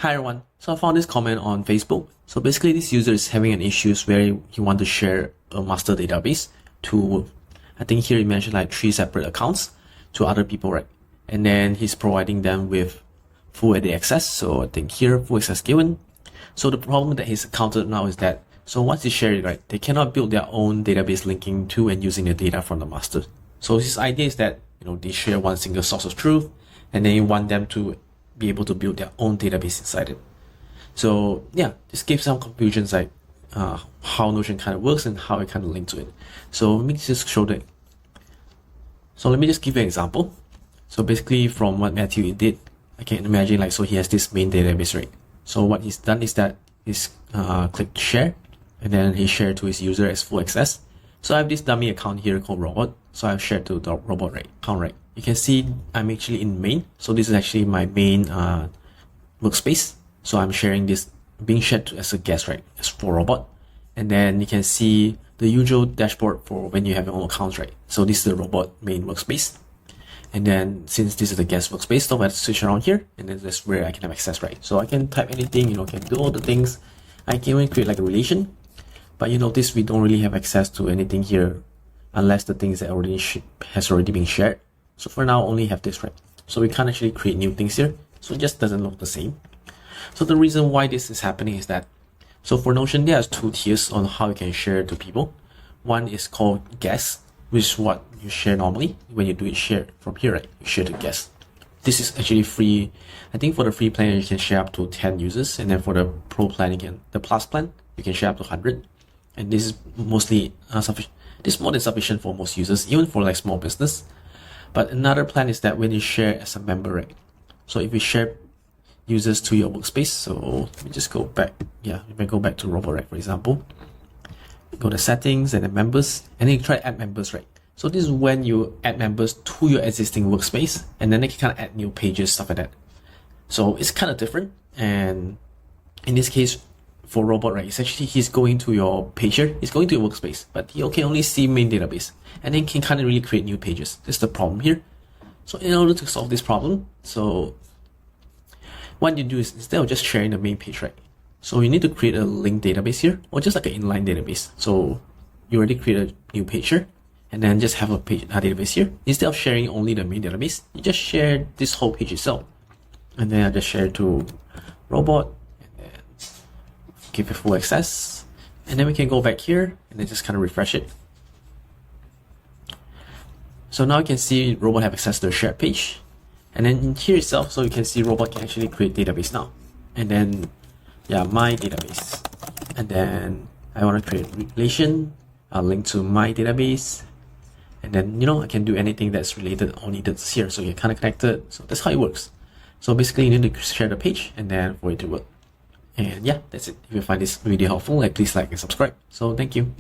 Hi everyone. So I found this comment on Facebook. So basically this user is having an issues where he want to share a master database to, I think here he mentioned like 3 separate accounts to other people, right? And then he's providing them with full edit access. So I think here full access given. So the problem that he's encountered now is that, so once they share it, right, they cannot build their own database linking to and using the data from the master. So his idea is that, they share one single source of truth and then you want them to be able to build their own database inside it. So yeah, this gives some confusions like how Notion kind of works and how it kind of links to it. So let me just show that. So let me just give you an example. So basically from what Matthew did, I can imagine like, so he has this main database, right? So what he's done is that he's clicked share and then he shared to his user as full access. So I have this dummy account here called robot. So I've shared to the robot account, right? You can see I'm actually in main. So this is actually my main workspace. So I'm sharing this, being shared as a guest, right? As for robot. And then you can see the usual dashboard for when you have your own accounts, right? So this is the robot main workspace. And then since this is the guest workspace, so I have to switch around here. And then that's where I can have access, right? So I can type anything, can do all the things. I can even create like a relation. But you notice we don't really have access to anything here unless the things that has already been shared. So for now, only have this, right? So we can't actually create new things here. So it just doesn't look the same. So the reason why this is happening is that, so for Notion, there's 2 tiers on how you can share to people. One is called guest, which is what you share normally. When you do it share from here, right? You share to guest. This is actually free. I think for the free plan, you can share up to 10 users. And then for the pro plan, the plus plan, you can share up to 100. And this is mostly sufficient. This is more than sufficient for most users, even for like small business. But another plan is that when you share as a member, right? So if you share users to your workspace, so let me just go back. Yeah, you may go back to RoboRack, for example. Go to settings and then members, and then you try add members, right? So this is when you add members to your existing workspace, and then they can kind of add new pages, stuff like that. So it's kind of different. And in this case, for robot, right, essentially he's going to your page here, he's going to your workspace, but he can only see main database, and then can kind of really create new pages. This is the problem here. So in order to solve this problem, so what you do is instead of just sharing the main page, right, so you need to create a linked database here, or just like an inline database. So you already create a new page here, and then just have a database here. Instead of sharing only the main database, you just share this whole page itself, and then I just share to robot, give it full access, and then we can go back here and then just kind of refresh it. So now you can see robot have access to the shared page, and then in here itself, so you can see robot can actually create database now. And then my database, and then I want to create relation, I'll link to my database, and then I can do anything that's related or needed here, so you're kind of connected. So that's how it works. So basically you need to share the page and then for it to work. And yeah, that's it. If you find this video helpful, please like and subscribe. So thank you.